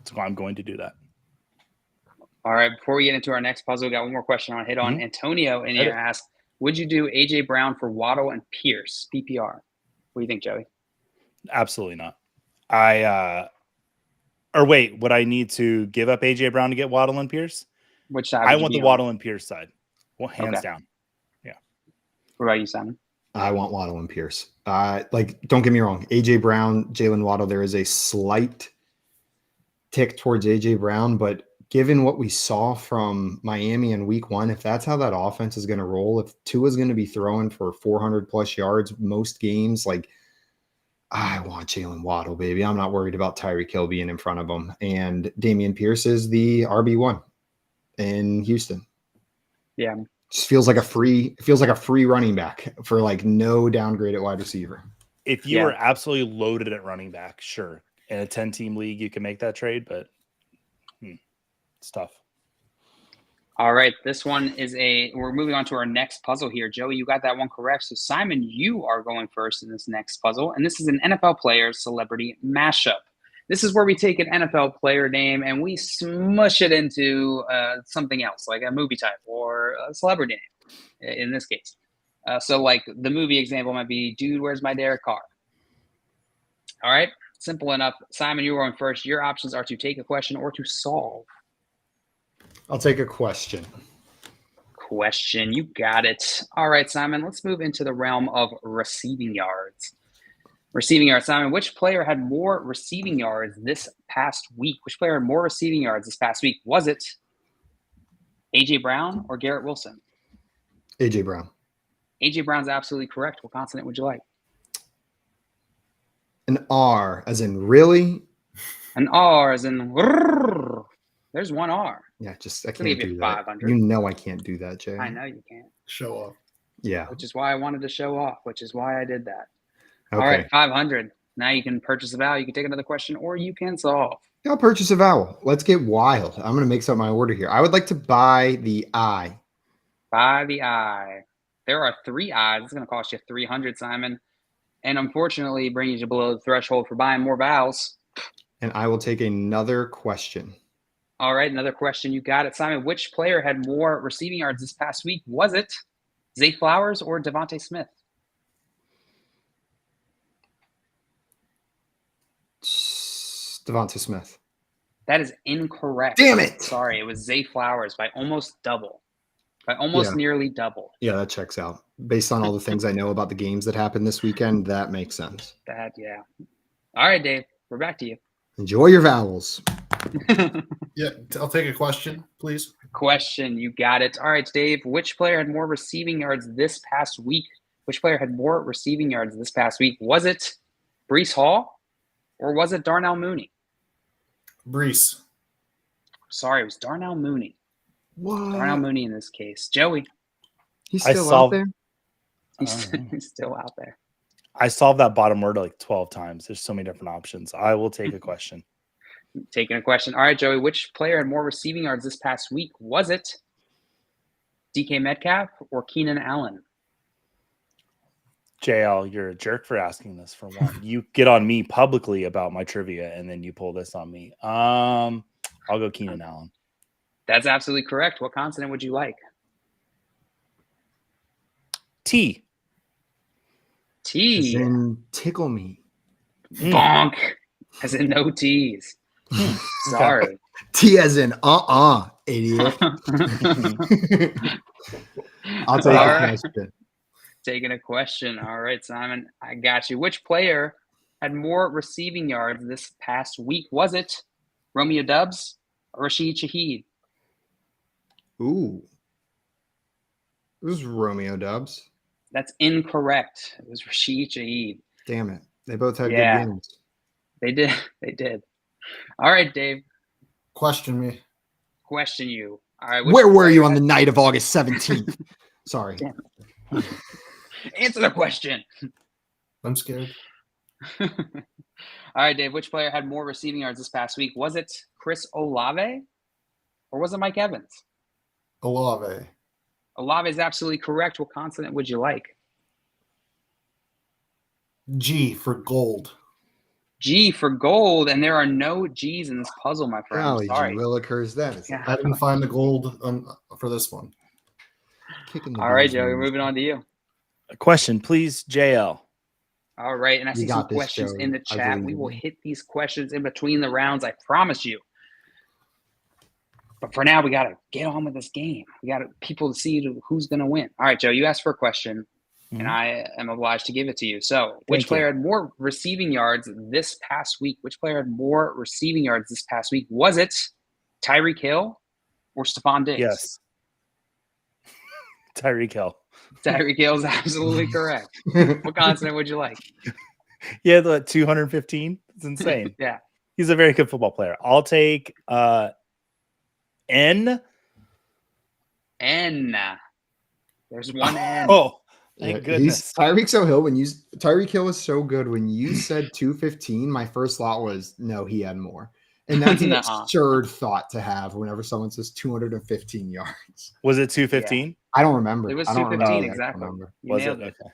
So I'm going to do that. All right. Before we get into our next puzzle, we got one more question I want to hit on. Antonio in here asked, would you do A.J. Brown for Waddle and Pierce, PPR? What do you think, Joey? Absolutely not. Would I need to give up A.J. Brown to get Waddle and Pierce? Which side? I want the Waddle and Pierce side. Well, hands down. Yeah. What about you, Simon? I want Waddle and Pierce. Don't get me wrong. A.J. Brown, Jalen Waddle, there is a slight tick towards A.J. Brown, but given what we saw from Miami in week 1, if that's how that offense is going to roll, if Tua is going to be throwing for 400 plus yards most games, I want Jalen Waddle, baby. I'm not worried about Tyreek Hill being in front of him. And Dameon Pierce is the RB1 in Houston. Yeah. Just feels like a free running back for no downgrade at wide receiver. If you were absolutely loaded at running back, sure. In a 10-team league, you can make that trade, but it's tough. All right. This one is we're moving on to our next puzzle here. Joey, you got that one correct. So Simon, you are going first in this next puzzle. And this is an NFL player celebrity mashup. This is where we take an NFL player name and we smush it into something else, like a movie type or a celebrity name in this case. So the movie example might be, Dude, Where's My Derek Carr? All right. Simple enough. Simon, you're going first. Your options are to take a question or to solve. I'll take a question. You got it. All right, Simon, let's move into the realm of receiving yards. Receiving yards, Simon, which player had more receiving yards this past week? Which player had more receiving yards this past week? Was it A.J. Brown or Garrett Wilson? A.J. Brown. A.J. Brown's absolutely correct. What consonant would you like? An R, as in really? An R, as in rrr. There's one R. Yeah, I can't do that. 500. You know I can't do that, Jay. I know you can't. Show off. Yeah. Which is why I wanted to show off, which is why I did that. Okay. All right, 500. Now you can purchase a vowel. You can take another question, or you can solve. I'll purchase a vowel. Let's get wild. I'm going to mix up my order here. I would like to buy the I. Buy the I. There are 3 I's. It's going to cost you 300, Simon. And unfortunately, brings you below the threshold for buying more vowels. And I will take another question. All right, another question. You got it, Simon. Which player had more receiving yards this past week? Was it Zay Flowers or Devontae Smith? Devontae Smith. That is incorrect. Damn it. Sorry, it was Zay Flowers by almost double. Nearly double. Yeah, that checks out. Based on all the things I know about the games that happened this weekend, that makes sense. Yeah. All right, Dave, we're back to you. Enjoy your vowels. Yeah, I'll take a question, please. Question, you got it. All right, Dave. Which player had more receiving yards this past week? Which player had more receiving yards this past week? Was it Brees Hall or was it Darnell Mooney? Brees. Sorry, it was Darnell Mooney. What? Darnell Mooney in this case. Joey, He's I still saw- out there? he's still out there. I solved that bottom word like 12 times. There's so many different options. I will take a question. Taking a question. All right, Joey. Which player had more receiving yards this past week? Was it DK Metcalf or Keenan Allen? JL, you're a jerk for asking this for one. You get on me publicly about my trivia and then you pull this on me. I'll go Keenan Allen. That's absolutely correct. What consonant would you like? T. As T. in tickle me. Bonk. As in no T's. Sorry. T as in idiot. I'll take All a right. question. Taking a question. All right, Simon, I got you. Which player had more receiving yards this past week? Was it Romeo Dubs or Rashid Shaheed? Ooh. It was Romeo Dubs. That's incorrect. It was Rashid Shaheed. Damn it. They both had Yeah. good games. They did. They did. All right, Dave. Question me. Question you. All right. Where were you on the night of August 17th? Sorry. Damn. Answer the question. I'm scared. All right, Dave. Which player had more receiving yards this past week? Was it Chris Olave or was it Mike Evans? Olave. Olave is absolutely correct. What consonant would you like? G for gold. G for gold, and there are no G's in this puzzle, my friend. Golly, Sorry. will occurs then. Yeah. I didn't find the gold for this one. Kicking the All right, bees Joey, in. moving on to you. A question, please, JL. All right, and I You see some got this, questions Joey. in the I chat. believe We in will you. hit these questions in between the rounds, I promise you. But for now, we got to get on with this game. We got people to see who's going to win. All right, Joe, you asked for a question, and Mhm. I am obliged to give it to you. So, which Thank player you. had more receiving yards this past week? Which player had more receiving yards this past week? Was it Tyreek Hill or Stephon Diggs? Yes. Tyreek Hill. Tyreek Hill is absolutely correct. What consonant would you like? Yeah, the 215. It's insane. Yeah. He's a very good football player. I'll take N. N. There's one N. Oh, Yeah, thank goodness. Tyreek Hill was so good. When you said 215, my first thought was no, he had more. And that's an Nuh-uh. absurd thought to have whenever someone says 215 yards. Was it 215? I don't remember. It was I don't 215, remember. exactly. I don't remember. You Was nailed it? it. Okay.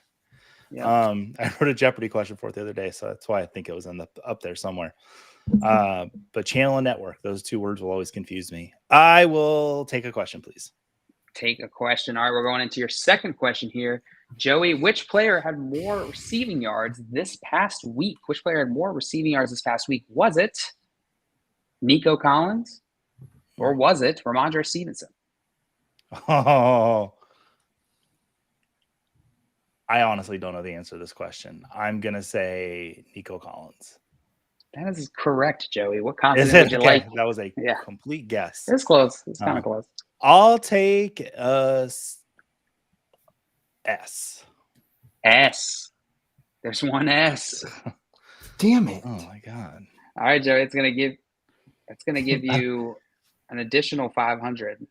Yeah. I wrote a Jeopardy question for it the other day, so that's why I think it was up there somewhere. But channel and network, those two words will always confuse me. I will take a question, please. Take a question. All right, we're going into your second question here. Joey, which player had more receiving yards this past week? Which player had more receiving yards this past week? Was it Nico Collins or was it Ramondre Stevenson? Oh, I honestly don't know the answer to this question. I'm gonna say Nico Collins. That is correct, Joey. What Is consonant it? would you Okay, like? that was a Yeah. complete guess. It's close. It's kind of close. I'll take S. S. There's one S. Damn it. Oh my god. All right, Joey. It's gonna give you an additional 500.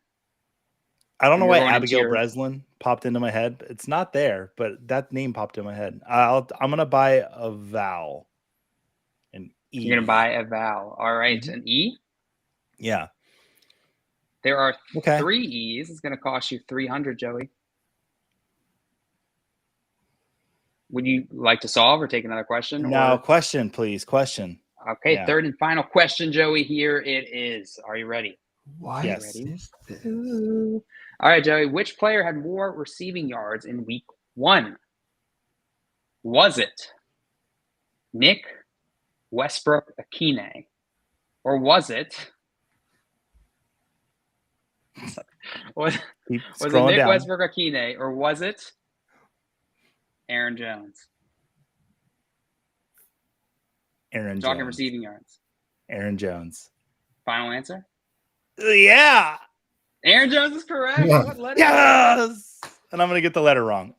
I don't know And why you're going into Abigail your- Breslin popped into my head. It's not there, but that name popped in my head. I'm gonna buy a vowel. An E. You're gonna buy a vowel. All right, Mhm. an E. Yeah. There are Okay. 3 E's. It's gonna cost you 300, Joey. Would you like to solve or take another question? No, Or- question, please. Question. Okay, Yeah. third and final question, Joey. Here it is. Are you ready? What Yes. is this? All right, Joey. Which player had more receiving yards in week 1? Was it Nick Westbrook Akine? Or was it was Keep it scrolling Nick down. Westbrook Akine? Or was it Aaron Jones? Aaron Talking Jones. receiving yards. Aaron Jones. Final answer? Yeah. Aaron Jones is correct. Yeah. What letter? Yes. And I'm going to get the letter wrong.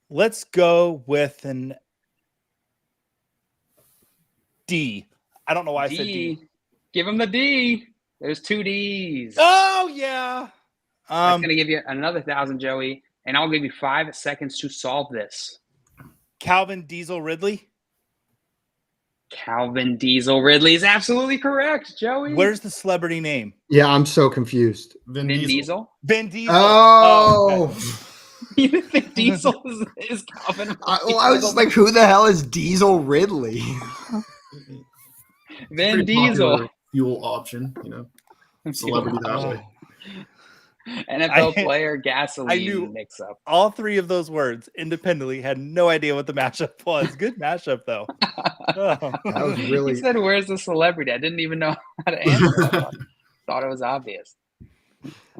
Let's go with an D. I don't know why I said D. Give him the D. There's 2 Ds. Oh, yeah. That's going to give you another 1,000, Joey. And I'll give you 5 seconds to solve this. Calvin Diesel Ridley. Calvin Diesel Ridley is absolutely correct, Joey. Where's the celebrity name? Yeah, I'm so confused. Vin Diesel? Vin Diesel. Oh, okay. You didn't think Diesel is Calvin? I was just like, who the hell is Diesel Ridley? Vin Pretty Diesel. popular fuel option, celebrity that way. NFL player gasoline I knew mix up. all 3 of those words independently. Had no idea what the matchup was. Good matchup, though. Oh. That was really. He said, "Where's the celebrity?" I didn't even know how to answer. Thought it was obvious.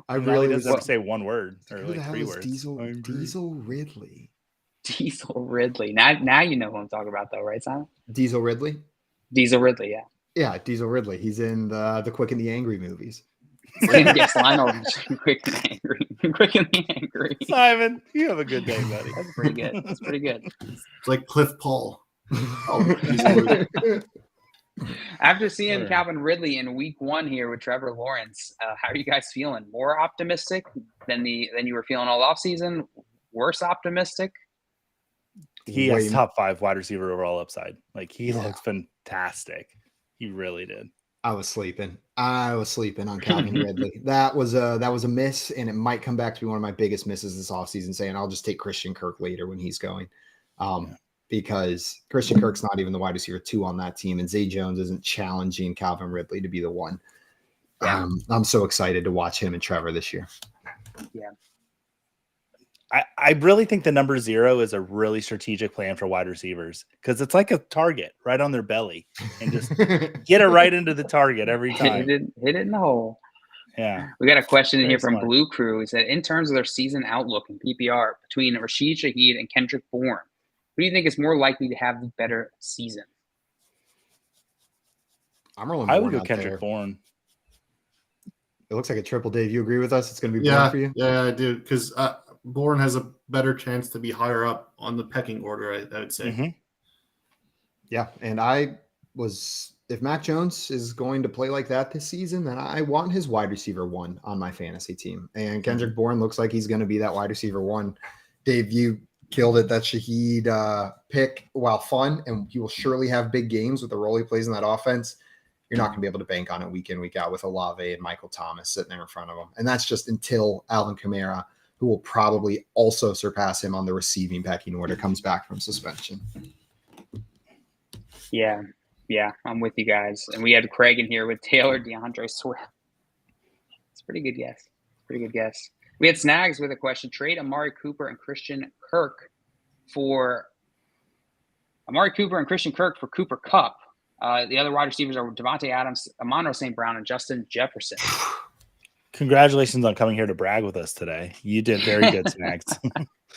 I Really really doesn't was. have to say one word or Who like the hell 3 is words. Diesel Ridley? Diesel Ridley. Now you know who I'm talking about, though, right, Simon? Diesel Ridley? Diesel Ridley, yeah. Yeah, Diesel Ridley. He's in the Quick and the Angry movies. Yes, I know. Quick and angry. Quick and angry. Simon, you have a good day, buddy. That's pretty good. That's pretty good. It's like Cliff Paul. After seeing Sure. Calvin Ridley in week 1 here with Trevor Lawrence, how are you guys feeling? More optimistic than you were feeling all offseason? Worse optimistic? He Way has top 5 wide receiver overall upside. Like he Yeah. looks fantastic. He really did. I was sleeping on Calvin Ridley. That was a miss, and it might come back to be one of my biggest misses this offseason, saying I'll just take Christian Kirk later when he's going. Because Christian Kirk's not even the wide receiver 2 on that team, and Zay Jones isn't challenging Calvin Ridley to be the one. Yeah. I'm so excited to watch him and Trevor this year. Yeah. I really think the number 0 is a really strategic plan for wide receivers because it's like a target right on their belly and just get it right into the target every time. Hit it in the hole. Yeah. We got a question in Very here from smart. Blue Crew. He said, in terms of their season outlook in PPR between Rashid Shaheed and Kendrick Bourne, who do you think is more likely to have the better season? I'm rolling. I would Bourne go out Kendrick there. Bourne. It looks like a triple. Dave, you agree with us? It's going to be Bourne for you? Yeah, I do. Because Bourne has a better chance to be higher up on the pecking order, I would say. Mhm. Yeah, and if Mac Jones is going to play like that this season, then I want his wide receiver 1 on my fantasy team. And Kendrick Bourne looks like he's going to be that wide receiver 1. Dave, you killed it. That Shaheed pick, while fun, and he will surely have big games with the role he plays in that offense. You're not going to be able to bank on it week in, week out with Olave and Michael Thomas sitting there in front of him. And that's just until Alvin Kamara, who will probably also surpass him on the receiving pecking order, comes back from suspension. Yeah, I'm with you guys. And we had Craig in here with Taylor DeAndre Swift. It's a pretty good guess. We had Snags with a question. Trade Amari Cooper and Christian Kirk for Cooper Kupp. The other wide receivers are Devontae Adams, Amon-Ra St. Brown, and Justin Jefferson. Congratulations on coming here to brag with us today. You did very good, Snags.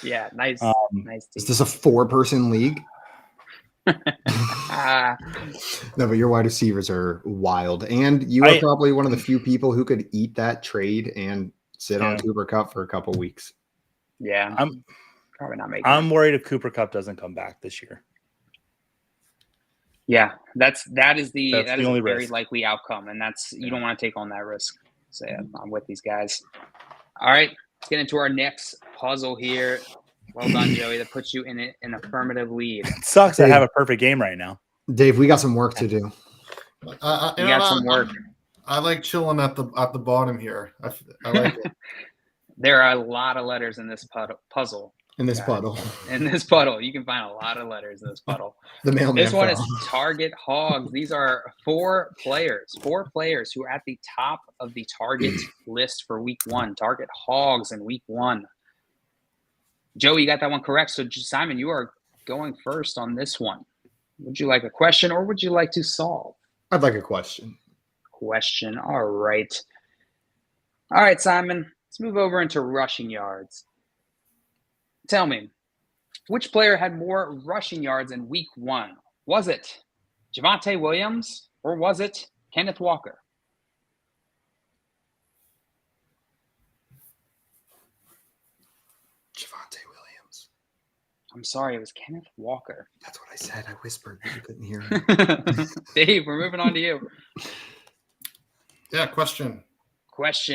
Yeah, nice. Nice Is team. this a 4-person league? No, but your wide receivers are wild. And you are probably one of the few people who could eat that trade and sit on Cooper Kupp for a couple weeks. Yeah, I'm probably not making I'm worried if Cooper Kupp doesn't come back this year. Yeah, that is the a only very risk. likely outcome, and you don't want to take on that risk. So yeah, I'm with these guys. All right, let's get into our next puzzle here. Well done, Joey. That puts you in an affirmative lead. It sucks I have a perfect game right now. Dave, we got some work to do. You got some work. I like chilling at the bottom here. I like it. There are a lot of letters in this puzzle. In this Yeah. puddle. In this puddle, you can find a lot of letters in this puddle. The mailman. This one is fell. Target Hogs. These are 4 players who are at the top of the target list for week 1. Target Hogs in week 1. Joey, you got that one correct. So, Simon, you are going first on this one. Would you like a question or would you like to solve? I'd like a question. Question. All right. All right, Simon. Let's move over into rushing yards. Tell me, which player had more rushing yards in week 1? Was it Javonte Williams, or was it Kenneth Walker? Javonte Williams. I'm sorry, it was Kenneth Walker. That's what I said. I whispered, but you couldn't hear me. Dave, we're moving on to you. Yeah, question.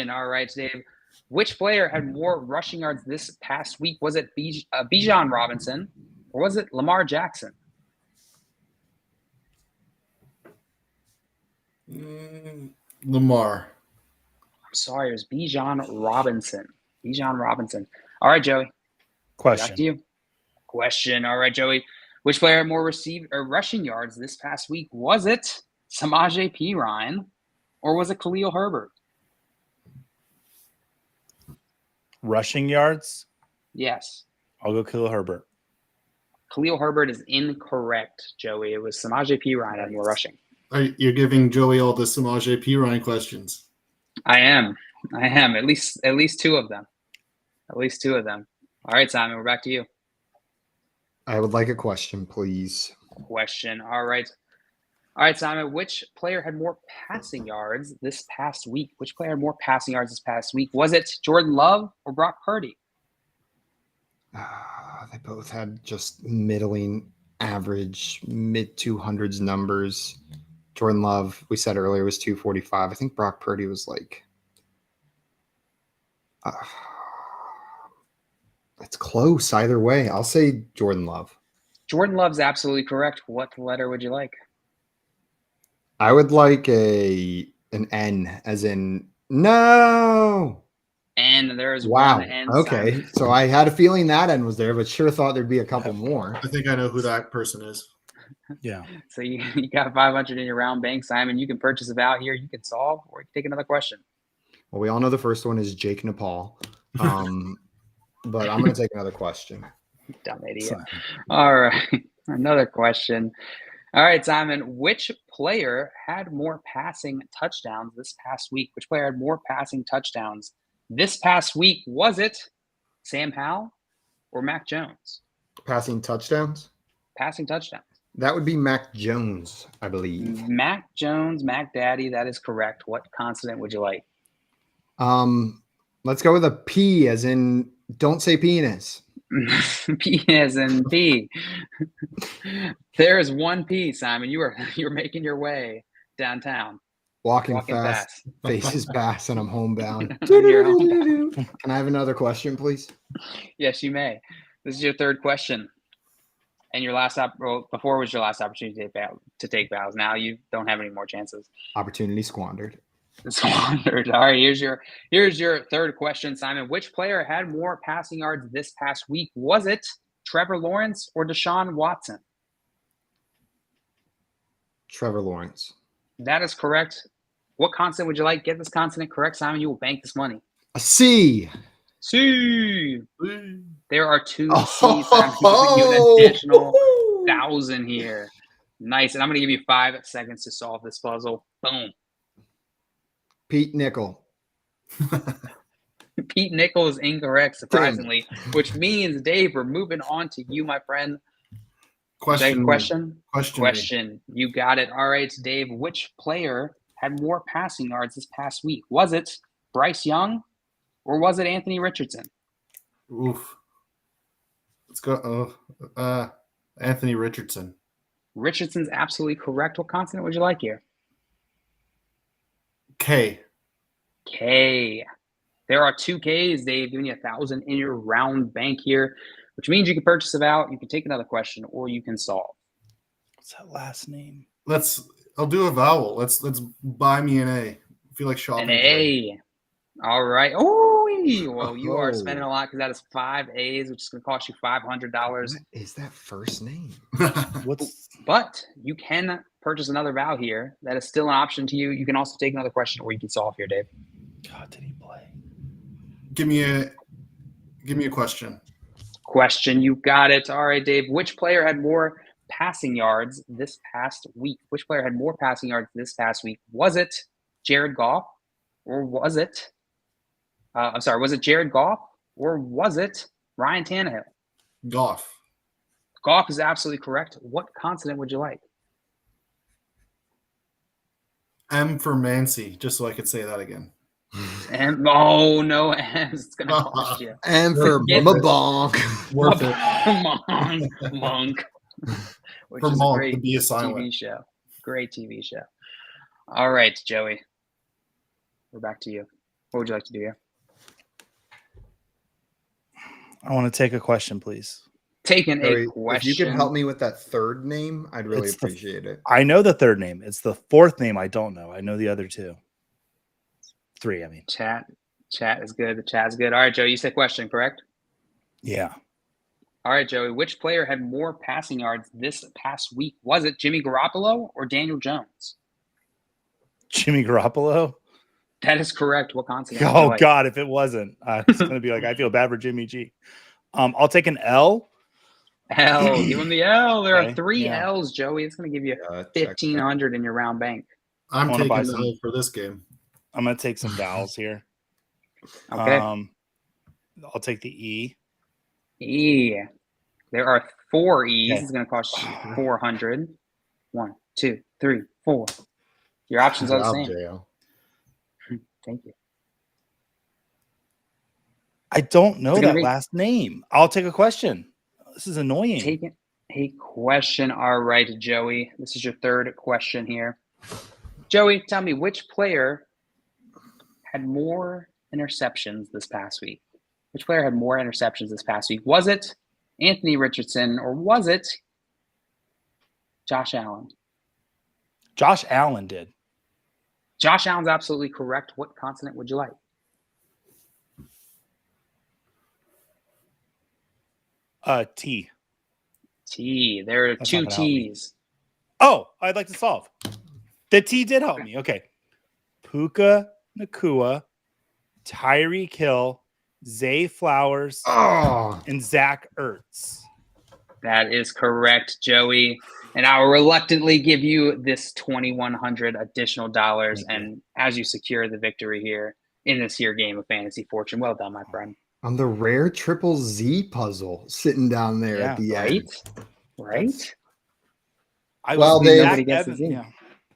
All right, Dave. Which player had more rushing yards this past week? Was it Bijan Robinson, or was it Lamar Jackson? Lamar. I'm sorry, it was Bijan Robinson. All right, Joey. Back Question. to you. Question. All right, Joey. Which player had more rushing yards this past week? Was it Samaje Perine, or was it Khalil Herbert? Rushing yards. Yes. I'll go Khalil Herbert. Khalil Herbert is incorrect, Joey. It was Samaje Perine had more rushing. You're giving Joey all the Samaje Perine questions. I am. At least two of them. All right, Simon, we're back to you. I would like a question, please. Question. All right, Simon. Which player had more passing yards this past week? Was it Jordan Love or Brock Purdy? They both had just middling average, mid 200s numbers. Jordan Love, we said earlier, was 245. I think Brock Purdy was like it's close either way. I'll say Jordan Love. Jordan Love's absolutely correct. What letter would you like? I would like an N, as in no. And there's Wow. one N. Okay. Simon. So I had a feeling that N was there, but sure thought there'd be a couple more. I think I know who that person is. Yeah. So you got 500 in your round bank, Simon. You can purchase a vow here. You can solve, or you can take another question. Well, we all know the first one is Jake Nepal. But I'm going to take another question. Dumb idiot. All right. Another question. All right, Simon. Which player had more passing touchdowns this past week? Was it Sam Howell or Mac Jones? Passing touchdowns? Passing touchdowns. That would be Mac Jones, I believe. Mac Jones, Mac Daddy. That is correct. What consonant would you like? Let's go with a P, as in don't say penis. P as in P. There is one P, Simon. You're making your way downtown. Walking fast, faces pass, and I'm homebound. You're homebound. Can I have another question, please? Yes, you may. This is your third question. And your last before was your last opportunity to take vows. Now you don't have any more chances. Opportunity squandered. Squandered. All right, here's your third question, Simon. Which player had more passing yards this past week? Was it Trevor Lawrence or Deshaun Watson? Trevor Lawrence. That is correct. What consonant would you like? Get this consonant correct, Simon. You will bank this money. A C. C. There are two C's. I'm giving you an additional 1,000 here. Nice. And I'm going to give you 5 seconds to solve this puzzle. Boom. Pete Nickel. Pete Nickel is incorrect, surprisingly, which means, Dave, we're moving on to you, my friend. Question. You got it. All right, Dave. Which player had more passing yards this past week? Was it Bryce Young or was it Anthony Richardson? Oof. Let's go. Anthony Richardson. Richardson's absolutely correct. What consonant would you like here? K. There are 2 Ks, Dave, giving you 1,000 in your round bank here, which means you can purchase it out, you can take another question, or you can solve. What's that last name? I'll do a vowel. Let's buy me an A. I feel like shopping. An A. All right. Oh, well, you are spending a lot because that is 5 A's, which is going to cost you $500. What is that first name? But you can purchase another vowel here. That is still an option to you. You can also take another question, or you can solve here, Dave. God, did he play? Give me a question. Question. You got it. All right, Dave. Which player had more passing yards this past week? Was it Jared Goff, or was it? Was it Jared Goff, or was it Ryan Tannehill? Goff. Goff is absolutely correct. What consonant would you like? M for Mancy, just so I could say that again. And oh no, it's gonna cost you. And for Get- Mabonk. Worth it. Monk. Which For is Monk a great to be a TV silent. show. Great TV show. All right, Joey. We're back to you. What would you like to do here? I want to take a question, please. Taking a Joey, question. if you could help me with that third name, I'd really It's the- appreciate it. I know the third name. It's the fourth name I don't know. I know the other two. Three, I mean. Chat is good. The chat's good. All right, Joey, you said question, correct? Yeah. All right, Joey. Which player had more passing yards this past week? Was it Jimmy Garoppolo or Daniel Jones? Jimmy Garoppolo? That is correct. What consonant? would you Oh, like? God. If it wasn't, I was going to be like, I feel bad for Jimmy G. I'll take an L. L. Give him the L. There Okay, are three yeah. L's, Joey. It's going to give you Yeah, check that. 1,500 in your round bank. I'm wanna buy taking the some. L for this game. I'm going to take some vowels here. Okay. I'll take the E. E. There are 4 E's. Okay. It's going to cost you 400. 1, 2, 3, 4. Your options are the Good same. job, JL. Thank you. I don't know It's gonna that be- last name. I'll take a question. This is annoying. Taking a question. All right, Joey. This is your third question here. Joey, tell me which player had more interceptions this past week? Which player had more interceptions this past week? Was it Anthony Richardson or was it Josh Allen? Josh Allen did. Josh Allen's absolutely correct. What consonant would you like? T. T. There are That's two not gonna help me. T's. Oh, I'd like to solve. The T did help me. Okay. Puka Nakua, Tyreek Hill, Zay Flowers, Oh, and Zach Ertz. That is correct, Joey. And I will reluctantly give you this $2,100 additional dollars. Thank you. And as you secure the victory here in this here game of Fantasy Fortune, well done, my friend. on the rare triple Z puzzle sitting down there Yeah, at the Right? end. Right? I Well, was Dave- Zach Nobody gets the Evans- Z. yeah.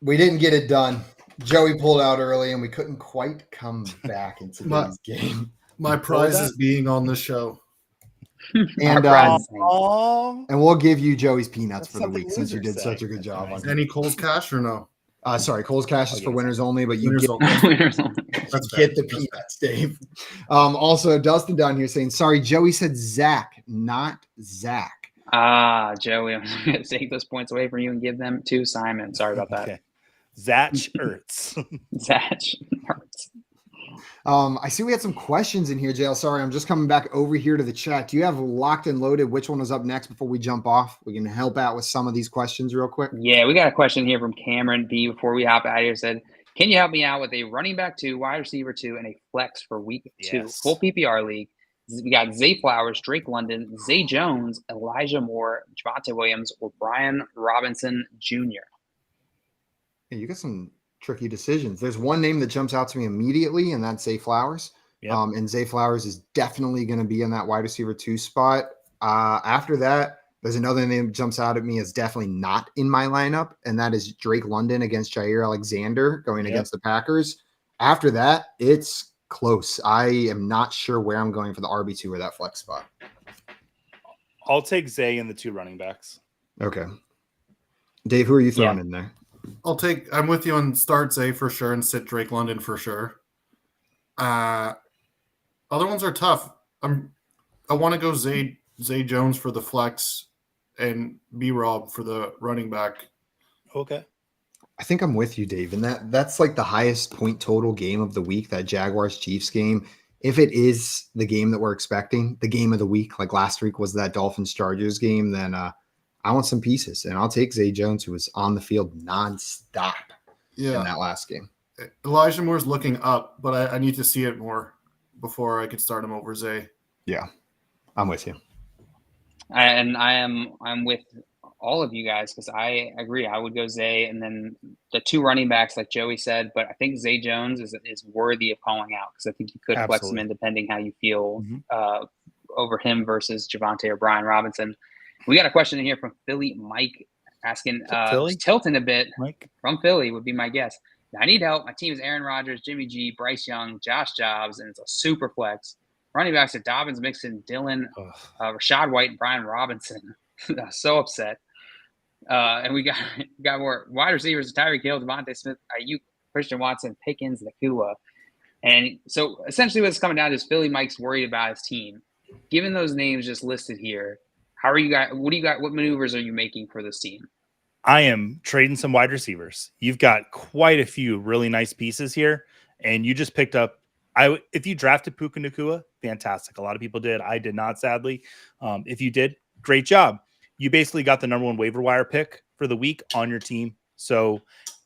We didn't get it done. Joey pulled out early, and we couldn't quite come back in today's game. My prize is being on the show. And prize. Oh, and we'll give you Joey's peanuts That's for the something week since you losers did say. such a good That's job on nice. it. Any Cole's cash or no? Sorry, Cole's Cash is I'll for get winners only, but you Winners get, only. Winners only. That's fair. get the That's fair. peanuts, Dave. Also, Dustin down here saying, sorry, Joey said Zach, not Zach. Joey, I'm going to take those points away from you and give them to Simon. Sorry about that. okay. Zach Ertz. Zach. I see we had some questions in here, JL. Sorry, I'm just coming back over here to the chat. Do you have locked and loaded which one is up next before we jump off? We can help out with some of these questions real quick. Yeah, we got a question here from Cameron B before we hop out of here. Said, can you help me out with a running back 2, wide receiver 2, and a flex for week 2? Yes. Full PPR league. We got Zay Flowers, Drake London, Zay Jones, Elijah Moore, Javonte Williams, or Brian Robinson Jr. Yeah, you got some tricky decisions. There's one name that jumps out to me immediately, and that's Zay Flowers. Yep. And Zay Flowers is definitely going to be in that wide receiver 2 spot. After that, there's another name that jumps out at me as definitely not in my lineup, and that is Drake London against Jair Alexander going Yep. against the Packers. After that, it's close. I am not sure where I'm going for the RB2 or that flex spot. I'll take Zay and the 2 running backs. Okay. Dave, who are you throwing Yeah. in there? I'm with you on start Zay for sure and sit Drake London for sure. Other ones are tough. I want to go Zay Jones for the flex and B-Rob for the running back. Okay. I think I'm with you, Dave. And that's like the highest point total game of the week, that Jaguars Chiefs game. If it is the game that we're expecting, the game of the week, like last week was that Dolphins Chargers game, then I want some pieces. And I'll take Zay Jones, who was on the field nonstop in that last game. Elijah Moore's looking up, but I need to see it more before I could start him over Zay. Yeah, I'm with you. And I'm with all of you guys because I agree. I would go Zay and then the 2 running backs, like Joey said. But I think Zay Jones is worthy of calling out because I think you could flex him Absolutely. in depending how you feel Mhm. over him versus Javonte or Brian Robinson. We got a question in here from Philly Mike asking Philly? tilting a bit Mike? from Philly would be my guess. I need help. My team is Aaron Rodgers, Jimmy G, Bryce Young, Josh Jobs, and it's a super flex. Running backs are Dobbins, Mixon, Dylan, Rashad White, and Brian Robinson. So upset. And we got more wide receivers: Tyreek Hill, Devontae Smith, Ayuk, Christian Watson, Pickens, Nakua. And so essentially what's coming down to is Philly Mike's worried about his team. Given those names just listed here, how are you guys? What do you got? What maneuvers are you making for this team? I am trading some wide receivers. You've got quite a few really nice pieces here, and you just picked up. If you drafted Puka Nakua, fantastic. A lot of people did. I did not, sadly. If you did, great job. You basically got the number one waiver wire pick for the week on your team. So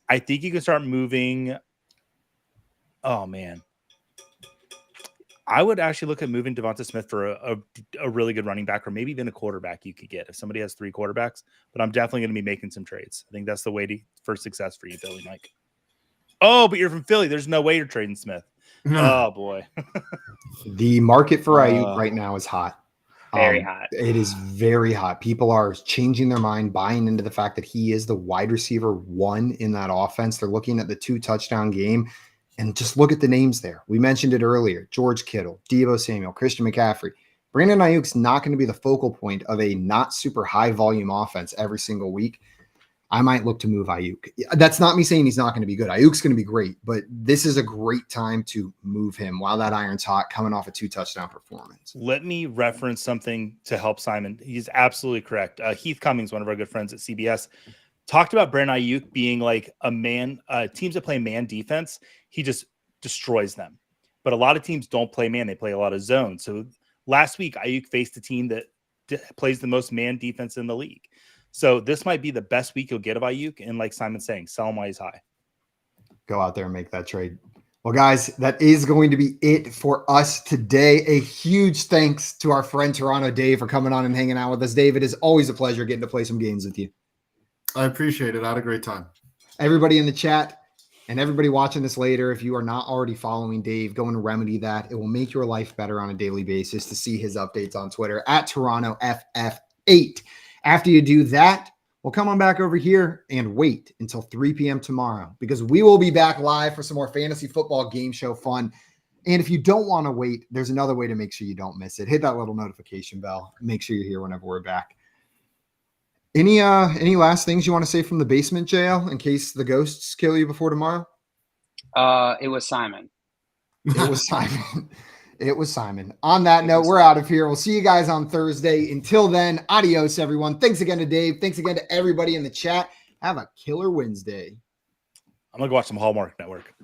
I think you can start moving. Oh, man. I would actually look at moving Devonta Smith for a really good running back, or maybe even a quarterback you could get if somebody has 3 quarterbacks. But I'm definitely going to be making some trades. I think that's the way for success for you, Philly Mike. Oh, but you're from Philly. There's no way you're trading Smith. Oh, boy. The market for Ayuk right now is hot. Very hot. It is very hot. People are changing their mind, buying into the fact that he is the wide receiver 1 in that offense. They're looking at the 2-touchdown game, and just look at the names there. We mentioned it earlier: George Kittle, Deebo Samuel, Christian McCaffrey. Brandon Ayuk's not going to be the focal point of a not super high volume offense every single week. I might look to move Ayuk. That's not me saying he's not going to be good. Ayuk's going to be great, but this is a great time to move him while that iron's hot, coming off a 2-touchdown performance. Let me reference something to help Simon. He's absolutely correct. Heath Cummings, one of our good friends at CBS, talked about Brandon Ayuk being like a man. Teams that play man defense, he just destroys them. But a lot of teams don't play man. They play a lot of zone. So last week, Ayuk faced a team that plays the most man defense in the league. So this might be the best week you'll get of Ayuk. And like Simon's saying, sell him while he's high. Go out there and make that trade. Well, guys, that is going to be it for us today. A huge thanks to our friend Toronto Dave for coming on and hanging out with us. Dave, it is always a pleasure getting to play some games with you. I appreciate it. I had a great time. Everybody in the chat and everybody watching this later, if you are not already following Dave, go and remedy that. It will make your life better on a daily basis to see his updates on Twitter at TorontoFF8. After you do that, we'll come on back over here and wait until 3 p.m. tomorrow, because we will be back live for some more fantasy football game show fun. And if you don't want to wait, there's another way to make sure you don't miss it. Hit that little notification bell. Make sure you're here whenever we're back. Any last things you want to say from the basement, JL, in case the ghosts kill you before tomorrow? It was Simon. It was Simon. It was Simon. On that note, we're out of here. We'll see you guys on Thursday. Until then, adios, everyone. Thanks again to Dave. Thanks again to everybody in the chat. Have a killer Wednesday. I'm going to go watch some Hallmark Network.